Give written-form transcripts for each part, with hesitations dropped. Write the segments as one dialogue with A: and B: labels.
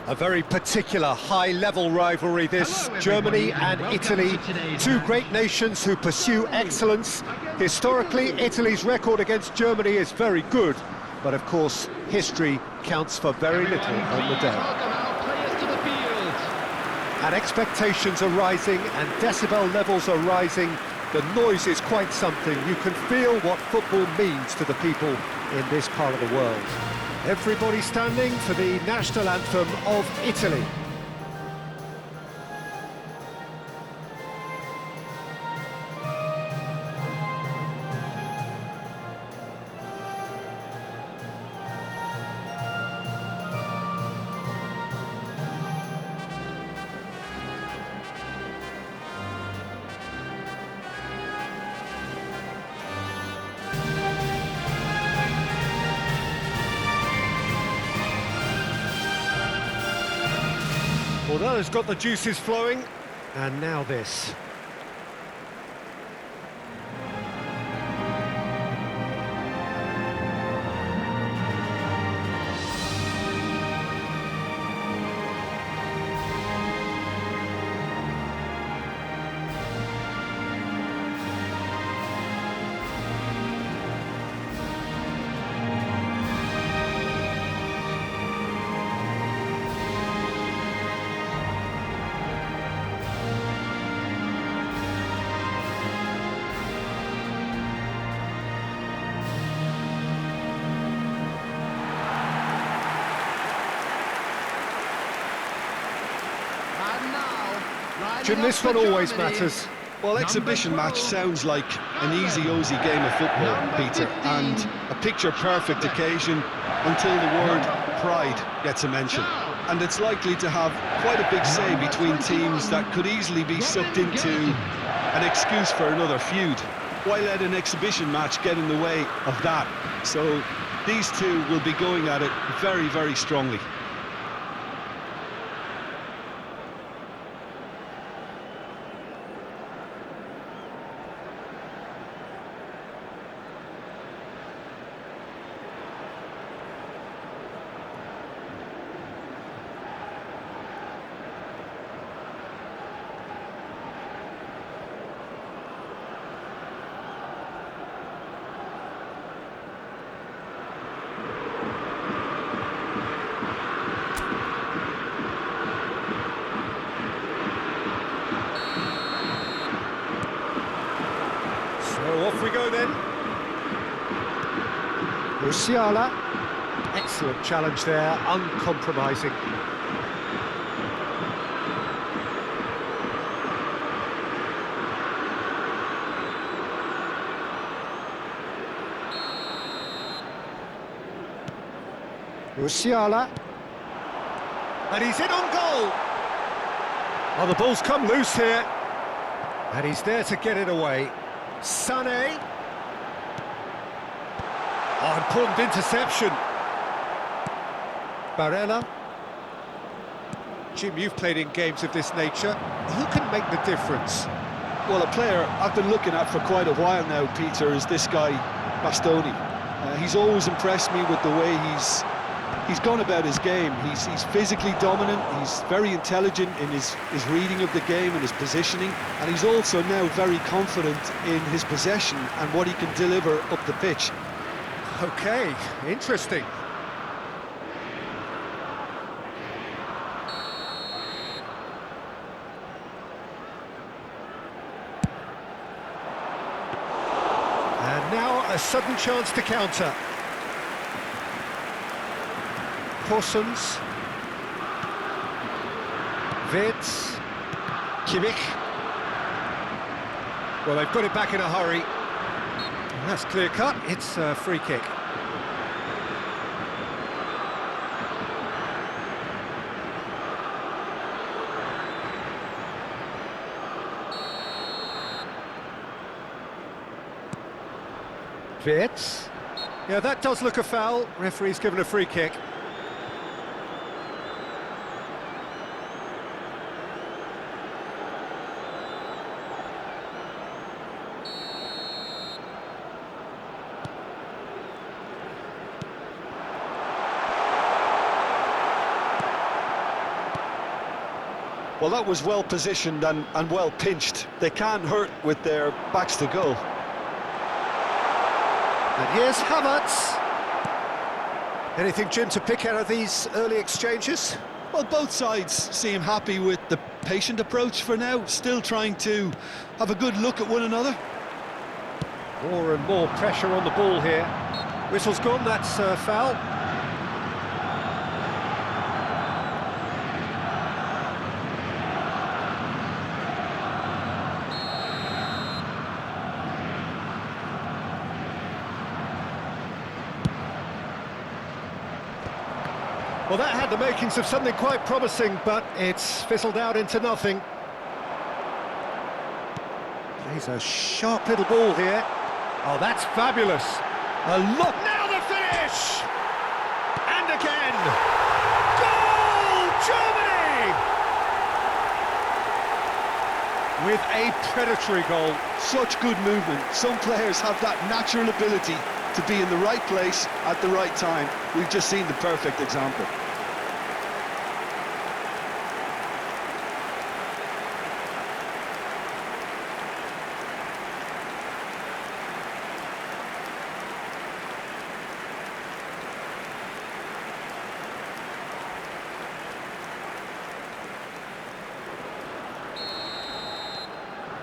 A: A very particular high-level rivalry this, Germany and Italy, two great nations who pursue excellence. Historically, Italy's record against Germany is very good, but of course, history counts for very little on the day. And expectations are rising and decibel levels are rising. The noise is quite something. You can feel what football means to the people in this part of the world. Everybody standing for the national anthem of Italy. Well, that has got the juices flowing, and now this. Jim, this one always matters.
B: Well, exhibition match sounds like an easy-ozy game of football, Peter, and a picture-perfect occasion until the word pride gets a mention. And it's likely to have quite a big say between teams that could easily be sucked into an excuse for another feud. Why let an exhibition match get in the way of that? So these two will be going at it very, very strongly.
A: So off we go then. Musiala, excellent challenge there, uncompromising. Musiala, and he's in on goal. Oh, the ball's come loose here, and he's there to get it away. Sané. Oh, important interception. Barella. Jim, you've played in games of this nature. Who can make the difference?
B: Well, a player I've been looking at for quite a while now, Peter, is this guy, Bastoni. He's always impressed me with the way he's gone about his game. He's physically dominant, he's very intelligent in his reading of the game and his positioning, and he's also now very confident in his possession and what he can deliver up the pitch.
A: Okay, interesting. And now a sudden chance to counter. Possums, West, Kimmich. Well, they've got it back in a hurry. And that's clear cut. It's a free kick. West. Yeah, that does look a foul. Referee's given a free kick.
B: Well, that was well positioned and well pinched. They can't hurt with their backs to goal.
A: And here's Havertz. Anything, Jim, to pick out of these early exchanges?
B: Well, both sides seem happy with the patient approach for now, still trying to have a good look at one another.
A: More and more pressure on the ball here. Whistle's gone, that's foul. Well, that had the makings of something quite promising, but it's fizzled out into nothing. Plays a sharp little ball here. Oh, that's fabulous. A look, now the finish! And again! Goal, Germany! With a predatory goal.
B: Such good movement. Some players have that natural ability to be in the right place at the right time. We've just seen the perfect example.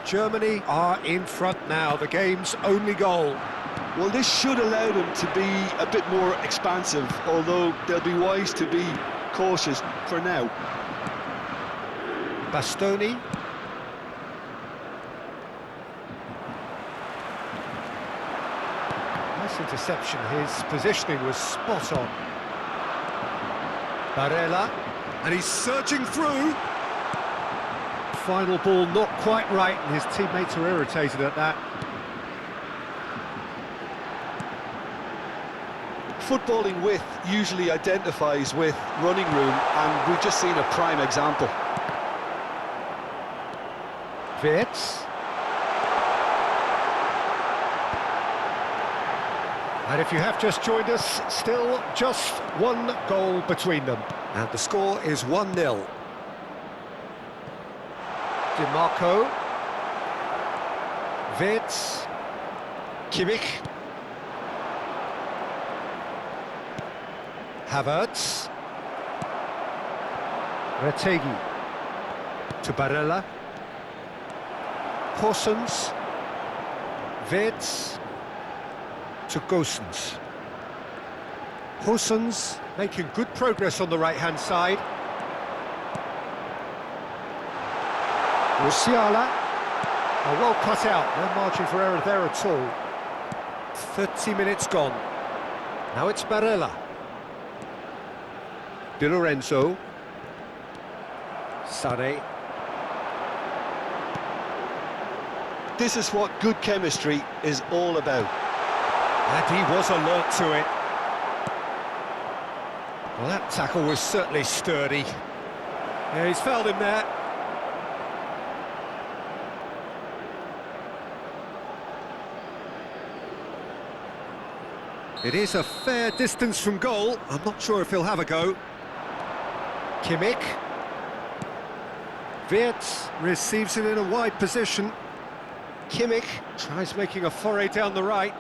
A: Germany are in front now, the game's only goal.
B: Well, this should allow them to be a bit more expansive, although they'll be wise to be cautious for now.
A: Bastoni. Nice interception, his positioning was spot on. Barella, and he's surging through. Final ball not quite right, and his teammates are irritated at that.
B: Footballing width usually identifies with running room, and we've just seen a prime example.
A: West. And if you have just joined us, still just one goal between them. And the score is 1-0. DiMarco. West. Kimmich. Havertz. Retegi. To Barella. Horsens. West. To Gosens. Horsens making good progress on the right-hand side. Musiala. Oh, well cut out, no margin for error there at all. 30 minutes gone. Now it's Barella. Di Lorenzo. Sane.
B: This is what good chemistry is all about.
A: And he was alert to it. Well, that tackle was certainly sturdy. Yeah, he's fouled him there. It is a fair distance from goal. I'm not sure if he'll have a go. Kimmich. Wirtz receives it in a wide position. Kimmich tries making a foray down the right.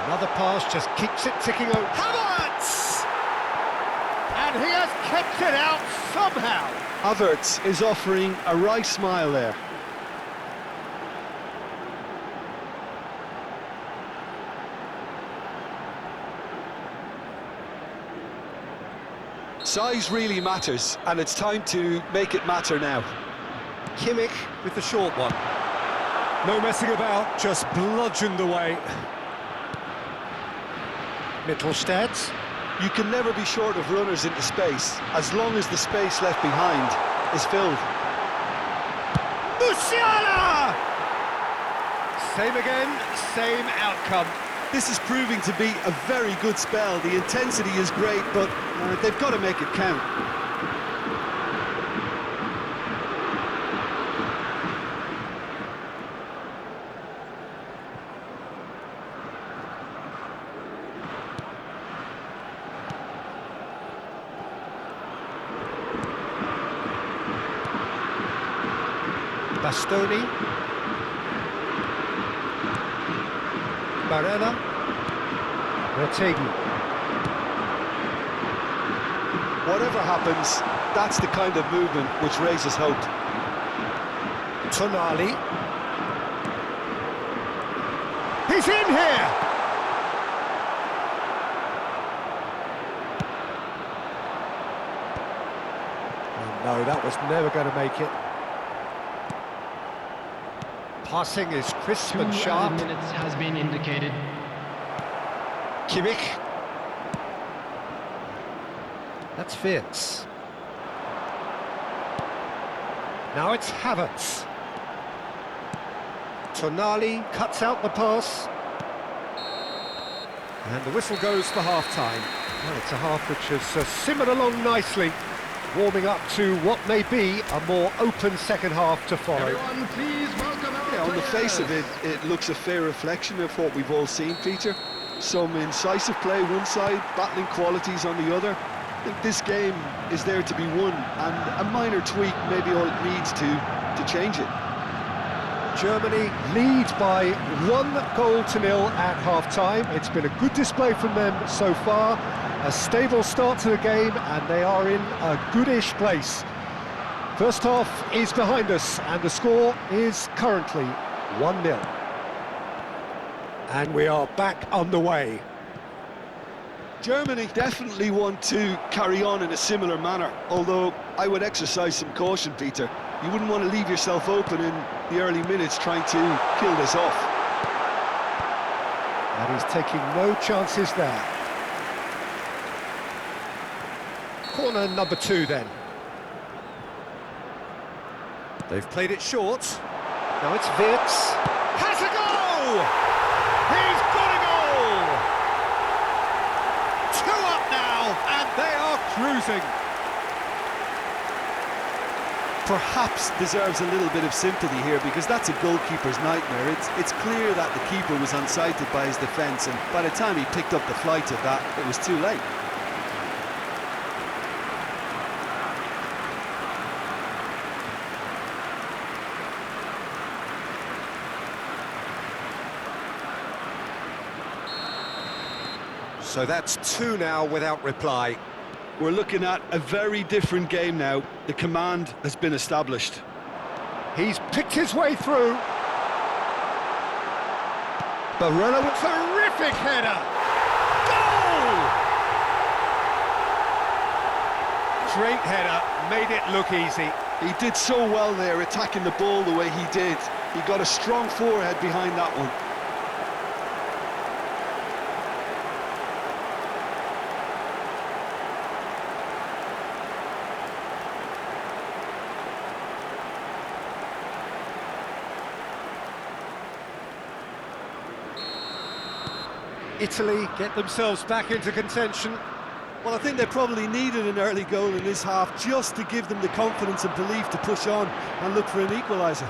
A: Another pass just keeps it ticking over. Havertz! And he has kept it out somehow.
B: Havertz is offering a right smile there. Size really matters, and it's time to make it matter now.
A: Kimmich with the short one. No messing about, just bludgeoned away. Mittelstadt.
B: You can never be short of runners into space, as long as the space left behind is filled.
A: Musiala! Same again, same outcome.
B: This is proving to be a very good spell. The intensity is great, but they've got to make it count.
A: Bastoni. Barella. Retegui.
B: Whatever happens, that's the kind of movement which raises hope.
A: Tonali. He's in here! Oh, no, that was never going to make it. Passing is crisp and sharp.
C: 2 minutes has been indicated.
A: Kimmich. That's Wirtz. Now it's Havertz. Tonali cuts out the pass. And the whistle goes for half-time. Well, it's a half which has simmered along nicely, warming up to what may be a more open second half to follow.
C: Everyone, please welcome our
B: On the face of
C: players.
B: it, it looks a fair reflection of what we've all seen, Peter. Some incisive play one side, battling qualities on the other. I think this game is there to be won, and a minor tweak may be all it needs to change it.
A: Germany lead by 1-0 at half-time. It's been a good display from them so far. A stable start to the game, and they are in a goodish place. First half is behind us, and the score is currently 1-0. And we are back underway.
B: Germany definitely want to carry on in a similar manner, although I would exercise some caution, Peter. You wouldn't want to leave yourself open in the early minutes trying to kill this off.
A: And he's taking no chances there. Corner number 2 then. They've played it short. Now it's Wirtz. Has a goal! He's got a goal! 2 up now, and they are cruising.
B: Perhaps deserves a little bit of sympathy here, because that's a goalkeeper's nightmare. It's clear that the keeper was unsighted by his defence, and by the time he picked up the flight of that, it was too late.
A: So that's 2 now without reply.
B: We're looking at a very different game now. The command has been established.
A: He's picked his way through. Barella with a terrific header. Goal! Great header, made it look easy.
B: He did so well there, attacking the ball the way he did. He got a strong forehead behind that one.
A: Italy get themselves back into contention.
B: Well, I think they probably needed an early goal in this half just to give them the confidence and belief to push on and look for an equaliser.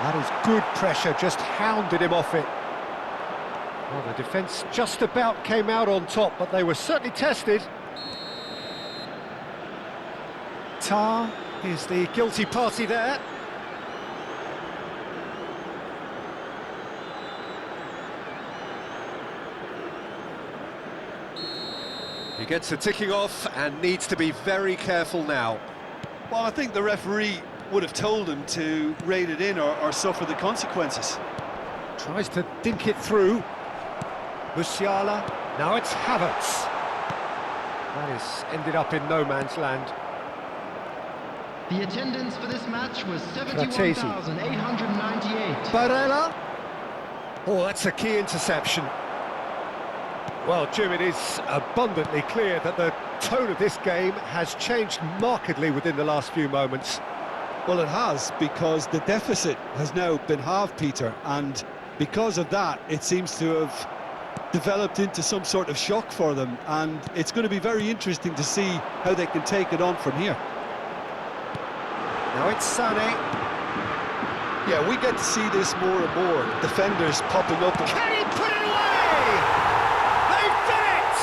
A: That is good pressure, just hounded him off it. Well, the defence just about came out on top, but they were certainly tested. Tar is the guilty party there. He gets a ticking off and needs to be very careful now.
B: Well, I think the referee would have told him to rein it in or suffer the consequences.
A: Tries to dink it through. Musiala. Now it's Havertz. That has ended up in no man's land.
C: The attendance for this match was 71,898.
A: Barella. Oh, that's a key interception. Well, Jim, it is abundantly clear that the tone of this game has changed markedly within the last few moments.
B: Well, it has, because the deficit has now been halved, Peter, and because of that, it seems to have developed into some sort of shock for them, and it's going to be very interesting to see how they can take it on from here.
A: Now it's Sané.
B: Yeah, we get to see this more and more. Defenders popping up.
A: Can he put it away? They've done it!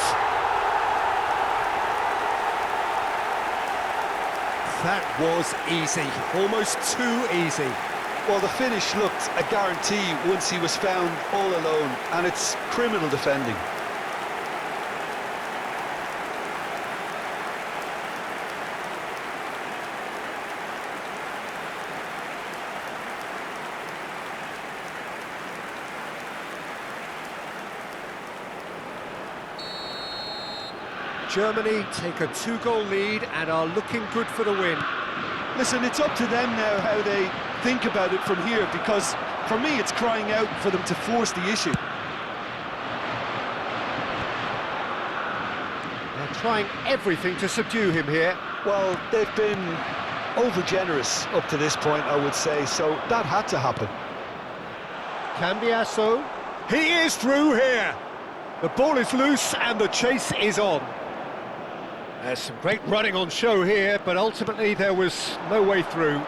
A: That was easy, almost too easy.
B: Well, the finish looked a guarantee once he was found all alone, and it's criminal defending.
A: Germany take a 2-goal lead and are looking good for the win.
B: Listen, it's up to them now how they think about it from here, because for me it's crying out for them to force the issue.
A: They're trying everything to subdue him here.
B: Well, they've been over-generous up to this point, I would say, so that had to happen.
A: Cambiasso, he is through here. The ball is loose and the chase is on. There's some great running on show here, but ultimately there was no way through.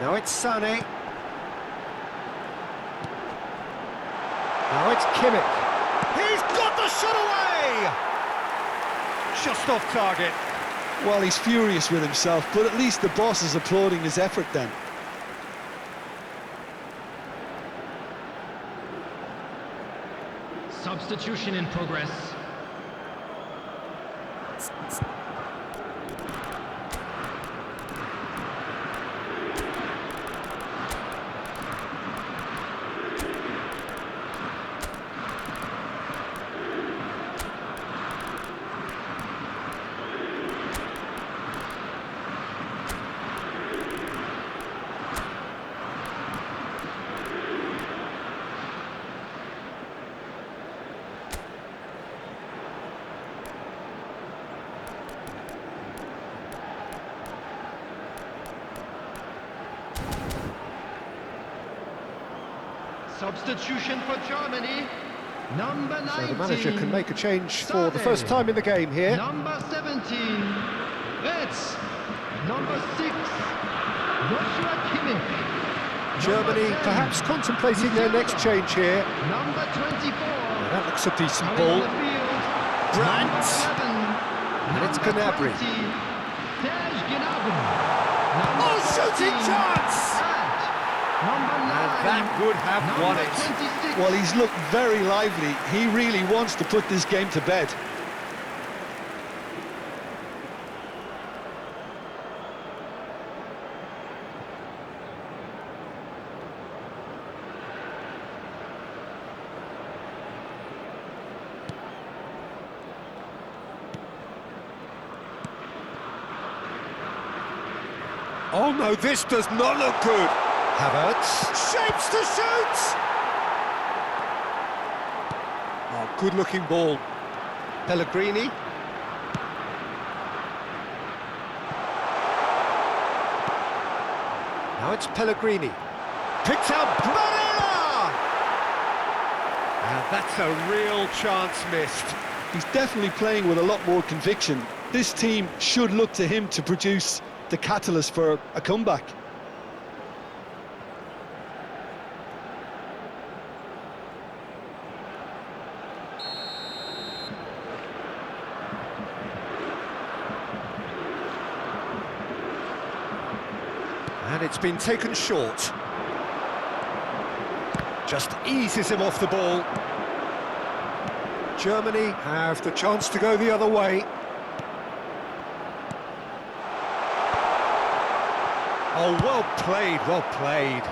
A: Now it's Sané. Now it's Kimmich. He's got the shot away! Just off target.
B: Well, he's furious with himself, but at least the boss is applauding his effort then.
C: Substitution in progress. Substitution for Germany, number 19.
A: So the manager can make a change for the first time in the game here.
C: Number 17, West. Number 6, Joshua Kimmich.
A: Germany perhaps contemplating their next change here.
C: Number 24.
A: That looks a decent
C: Coming
A: ball.
C: on the field,
A: Brandt.
C: number 11,
A: And it's
C: number
A: Gnabry.
C: 20, Serge Gnabry. Number
A: Oh, shooting
C: 14,
A: chance!
C: Number 9,
A: And that would have won
C: number
A: it.
C: 26.
B: Well, he's looked very lively. He really wants to put this game to bed.
A: Oh no, this does not look good. Havertz shapes to shoot. Oh, good-looking ball. Pellegrini. Now it's Pellegrini. Picks out Barella. And that's a real chance missed.
B: He's definitely playing with a lot more conviction. This team should look to him to produce the catalyst for a comeback.
A: And it's been taken short. Just eases him off the ball. Germany have the chance to go the other way. Oh, well played, well played.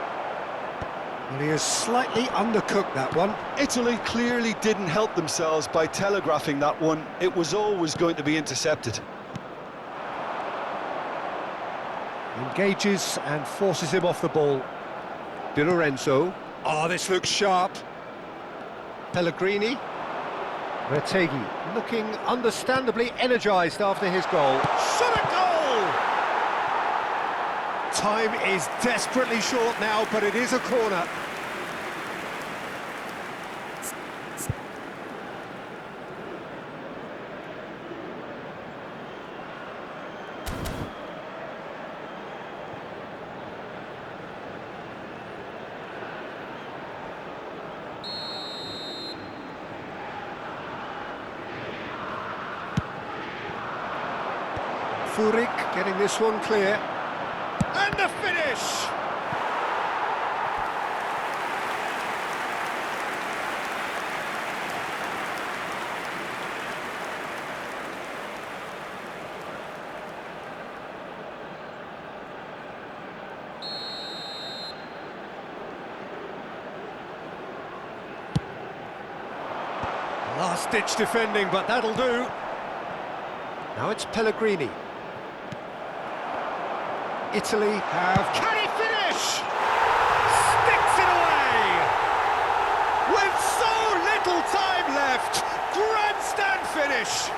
A: Well, he has slightly undercooked that one.
B: Italy clearly didn't help themselves by telegraphing that one. It was always going to be intercepted.
A: Engages and forces him off the ball. Di Lorenzo. Oh, this looks sharp. Pellegrini. Retegui looking understandably energised after his goal. Shot a goal! Time is desperately short now, but it is a corner. Furyk getting this one clear. And the finish! Last-ditch defending, but that'll do. Now it's Pellegrini. Italy have... Can he finish? Sticks it away! With so little time left, grandstand finish!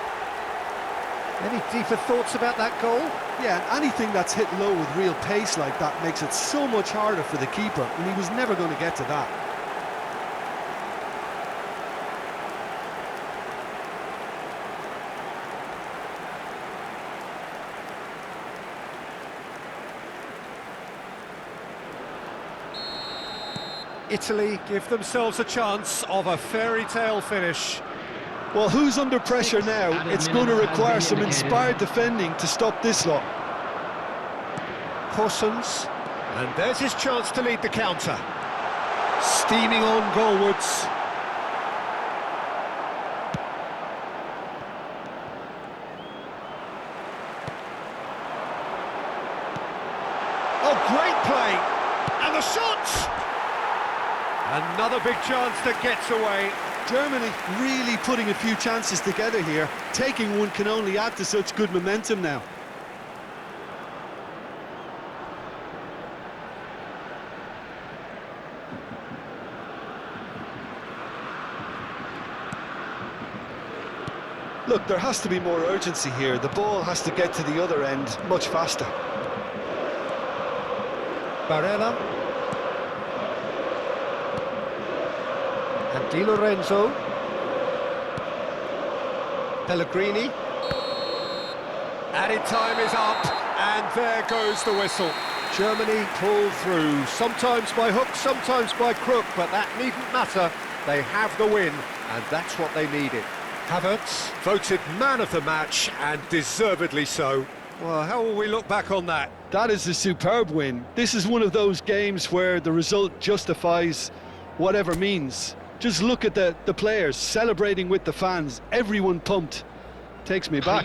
A: Any deeper thoughts about that goal?
B: Yeah, and anything that's hit low with real pace like that makes it so much harder for the keeper, and he was never going to get to that.
A: Italy give themselves a chance of a fairy tale finish.
B: Well, who's under pressure now? It's going to require some inspired defending to stop this lot.
A: Horsens, and there's his chance to lead the counter. Steaming on goalwards. Oh, great play! And the shot! Another big chance that gets away.
B: Germany really putting a few chances together here. Taking one can only add to such good momentum now. Look, there has to be more urgency here. The ball has to get to the other end much faster.
A: Barella. And Di Lorenzo. Pellegrini. Added time is up, and there goes the whistle. Germany pulled through, sometimes by hook, sometimes by crook, but that needn't matter. They have the win, and that's what they needed. Havertz voted man of the match, and deservedly so. Well, how will we look back on that?
B: That is a superb win. This is one of those games where the result justifies whatever means. Just look at the players celebrating with the fans, everyone pumped. Takes me back.